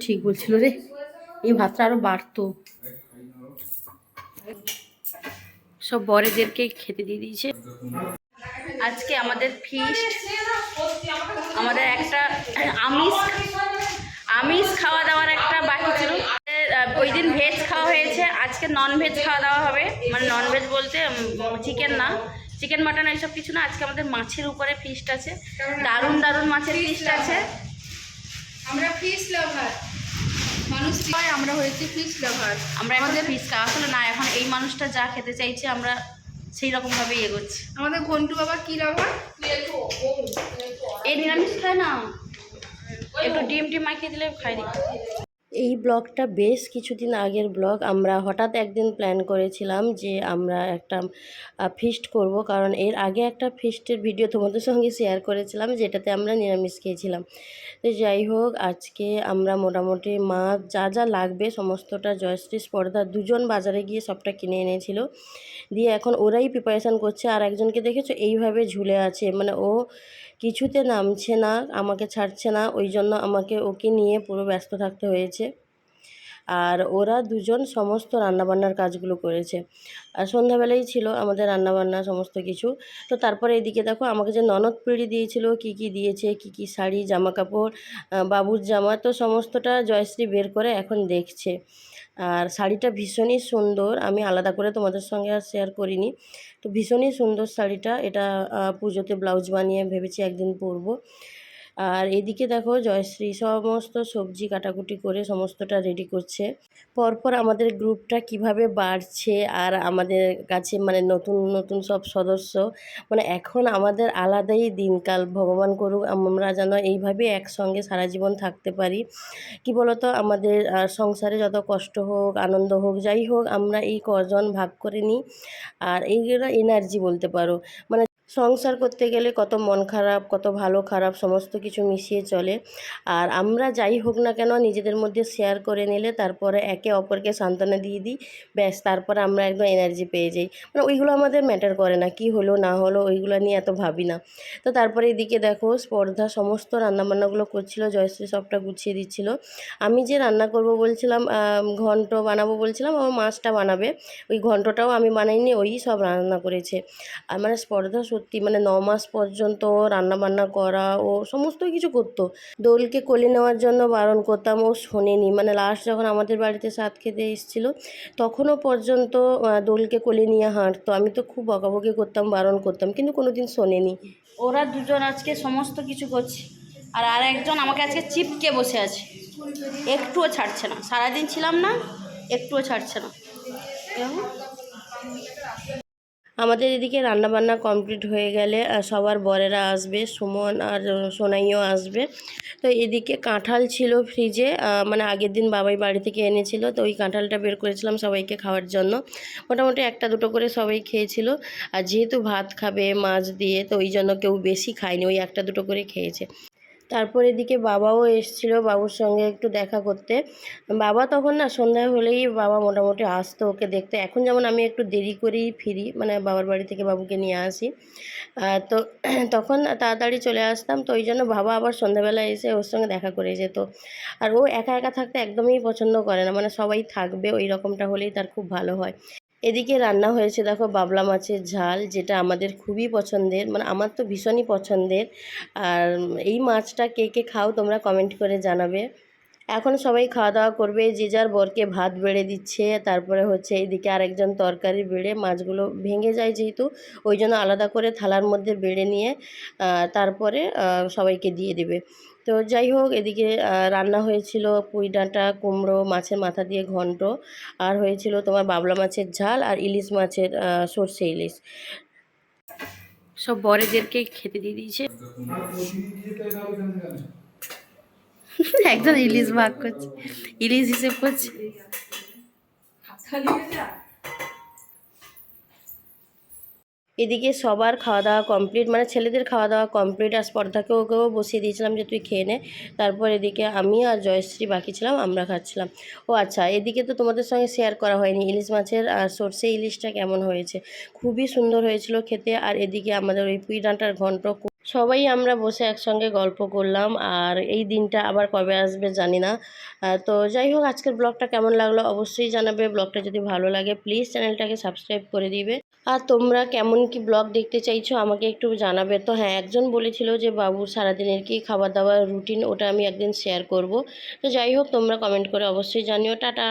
ঠিক বলছিল রে, এই ভাতটা আরো বাড়তো। সব বরেদেরকে খেতে দিয়ে দিয়েছে। আজকে আমাদের ফিস্ট, আমাদের একটা আমিষ আমিষ খাওয়া দাওয়ার একটা বাকি ছিল। ওই দিন ভেজ খাওয়া হয়েছে, আজকে নন ভেজ খাওয়া দাওয়া হবে। মানে নন ভেজ বলতে চিকেন না, চিকেন মাটন এইসব কিছু না। আজকে আমাদের মাছের উপরে ফিস্ট আছে, দারুণ দারুণ মাছের ফিস্ট আছে। আমরা ফিশ লাভার মানুষ, আমরা হয়েছি ফিশ লাভার। আমরা এখন ফিশ আসলে না, এখন এই মানুষটা যা খেতে চাইছে আমরা সেই রকমভাবেই এগোচ্ছি। আমাদের ঘন্টু বাবা কি লাভার? এই নিরামিষ খায় না, একটু ডিম টিম মাখিয়ে দিলে খাই নি। এই ব্লগটা বেশ কিছুদিন আগের ব্লগ। আমরা হঠাৎ একদিন প্ল্যান করেছিলাম যে আমরা একটা ফিস্ট করব, কারণ এর আগে একটা ফিস্টের ভিডিও তোমাদের সঙ্গে শেয়ার করেছিলাম যেটাতে আমরা নিরামিষ খেয়েছিলাম। তো যাই হোক, আজকে আমরা মোটামুটি মাছ যা যা লাগবে সমস্তটা জয়শ্রী স্পর্ধা দুজন বাজারে গিয়ে সবটা কিনে এনেছিল। দিয়ে এখন ওরাই প্রিপারেশান করছে। আর একজনকে দেখেছো এইভাবে ঝুলে আছে, মানে ও কিছুতে নামছে না, আমাকে ছাড়ছে না, ওই জন্য আমাকে ওকে নিয়ে পুরো ব্যস্ত থাকতে হয়েছে। আর ওরা দুজন সমস্ত রান্নাবান্নার কাজগুলো করেছে। আর সন্ধ্যাবেলাই ছিল আমাদের রান্নাবান্না সমস্ত কিছু। তো তারপরে এদিকে দেখো আমাকে যে ননদ পিড়ি দিয়েছিল, কি কি দিয়েছে, কি কি শাড়ি জামা কাপড়, বাবুর জামা, তো সমস্তটা জয়শ্রী বের করে এখন দেখছে। আর শাড়িটা ভীষণই সুন্দর, আমি আলাদা করে তোমাদের সঙ্গে আর শেয়ার করিনি। তো ভীষণই সুন্দর শাড়িটা, এটা পুজোতে ব্লাউজ বানিয়ে ভেবেছি একদিন পরবো। আর এদিকে দেখো জয়শ্রী সমস্ত সবজি কাটাকুটি করে সমস্তটা রেডি করছে। পরপর আমাদের গ্রুপটা কিভাবে বাড়ছে, আর আমাদের কাছে মানে নতুন নতুন সব সদস্য, মানে এখন আমাদের আলাদাই দিনকাল। ভগবান করুক আমরা যেন এইভাবে একসঙ্গে সারা জীবন থাকতে পারি। কি বলতো, আমাদের সংসারে যত কষ্ট হোক আনন্দ হোক যাই হোক, আমরা এই কজন ভাগ করে নিই। আর এইগুলো এনার্জি বলতে পারো। মানে সংসার করতে গেলে কত মন খারাপ, কত ভালো খারাপ সমস্ত কিছু মিশিয়ে চলে। আর আমরা যাই হোক না কেন নিজেদের মধ্যে শেয়ার করে নিলে তারপরে একে অপরকে সান্ত্বনা দিয়ে দিই, ব্যাস তারপরে আমরা একদম এনার্জি পেয়ে যাই। মানে ওইগুলো আমাদের ম্যাটার করে না, কি হলো না হলো ওইগুলো নিয়ে এত ভাবি না। তো তারপরে এদিকে দেখো স্পর্ধা সমস্ত রান্নাবান্নাগুলো করছিল, জয়শ্রী সবটা গুছিয়ে দিচ্ছিল। আমি যে রান্না করব বলছিলাম, ঘন্ট বানাবো বলছিলাম, ও মাছটা বানাবে। ওই ঘন্টটাও আমি বানাইনি, ওই সব রান্না করেছে। আর মানে স্পর্ধা সত্যি মানে 9 মাস পর্যন্ত রান্নাবান্না করা, ও সমস্ত কিছু করতো। দোলকে কোলে নেওয়ার জন্য বারণ করতাম, ও শোনেনি। মানে লাস্ট যখন আমাদের বাড়িতে সাত খেতে এসেছিলো তখনও পর্যন্ত দোলকে কোলে নিয়ে হাঁটতো। আমি তো খুব বকাবকি করতাম, বারণ করতাম, কিন্তু কোনো দিন শোনেনি। ওরা দুজন আজকে সমস্ত কিছু করছে। আর একজন আমাকে আজকে চিপকে বসে আছে, একটুও ছাড়ছে না। সারাদিন ছিলাম না, একটুও ছাড়ছে না। আমাদের এদিকে রান্নাবান্না কমপ্লিট হয়ে গেলে সবার বরেরা আসবে, সুমন আর সোনাইও আসবে। তো এদিকে কাঁঠাল ছিল ফ্রিজে, মানে আগের দিন বাবাই বাড়ি থেকে এনেছিল, তো ওই কাঁঠালটা বের করেছিলাম সবাইকে খাওয়ার জন্য। মোটামুটি একটা দুটো করে সবাই খেয়েছিল। আর যেহেতু ভাত খাবে মাছ দিয়ে, তো ওই জন্য কেউ বেশি খায়নি, ওই একটা দুটো করে খেয়েছে। তারপর এদিকে বাবাও এসেছিল বাবুর সঙ্গে একটু দেখা করতে। বাবা তখন না সন্ধ্যা হলেই বাবা মোটামুটি আসতো ওকে দেখতে। এখন যেমন আমি একটু দেরি করেই ফিরি, মানে বাবার বাড়ি থেকে বাবুকে নিয়ে আসি, তো তখন তাড়াতাড়ি চলে আসতাম। তো ওই জন্য বাবা আবার সন্ধ্যাবেলা এসে ওর সঙ্গে দেখা করে যেত। আর ও একা একা থাকতে একদমই পছন্দ করে না, মানে সবাই থাকবে ওই রকমটা হলেই তার খুব ভালো হয়। এদিকে রান্না হয়েছে দেখো বাবলা মাছের ঝাল, যেটা আমাদের খুবই পছন্দের, মানে আমার তো ভীষণই পছন্দের। আর এই মাছটা কে কে খাও তোমরা কমেন্ট করে জানাবে। এখন সবাই খাওয়া দাওয়া করবে, যে যার বরকে ভাত বেড়ে দিচ্ছে। তারপরে হচ্ছে এইদিকে আরেকজন তরকারি বেড়ে, মাছগুলো ভেঙে যায় যেহেতু ওই জন্য আলাদা করে থালার মধ্যে বেড়ে নিয়ে তারপরে সবাইকে দিয়ে দেবে। তো যাই হোক, এদিকে রান্না হয়েছিল পুঁই ডাঁটা কুমড়ো মাছের মাথা দিয়ে ঘন্ট, আর হয়েছিল তোমার বাবলা মাছের ঝাল আর ইলিশ মাছের সর্ষে ইলিশ। সব বরেদেরকে খেতে দিয়ে দিয়েছে। একজন ইলিশ ভাগ করছে, ইলিশ হিসেব করছে। এদিকে সবার খাওয়া দাওয়া কমপ্লিট, মানে ছেলেদের খাওয়া দাওয়া কমপ্লিট। আর স্পর্ধাকেও ওকেও বসিয়ে দিয়েছিলাম যে তুই খেয়ে নে। তারপর এদিকে আমি আর জয়শ্রী বাকি ছিলাম, আমরা খাচ্ছিলাম। ও আচ্ছা, এদিকে তো তোমাদের সঙ্গে শেয়ার করা হয়নি ইলিশ মাছের সর্ষে ইলিশটা কেমন হয়েছে। খুবই সুন্দর হয়েছিল খেতে। আর এদিকে আমাদের ওই পুঁই ডাঁটার ঘন্ট সবাই আমরা বসে একসঙ্গে গল্প করলাম। আর এই দিনটা আবার কবে আসবে জানি না। তো যাই হোক, আজকের ব্লগটা কেমন লাগলো অবশ্যই জানাবে। ব্লগটা যদি ভালো লাগে প্লিজ চ্যানেলটাকে সাবস্ক্রাইব করে দিবে। আর তোমরা কেমন কি ব্লগ দেখতে চাইছো আমাকে একটু জানাবে। তো হ্যাঁ, একজন বলেছিল যে বাবুর সারাদিনের কি খাবার দাবার রুটিন, ওটা আমি একদিন শেয়ার করব। তো যাই হোক, তোমরা কমেন্ট করে অবশ্যই জানিও। টাটা।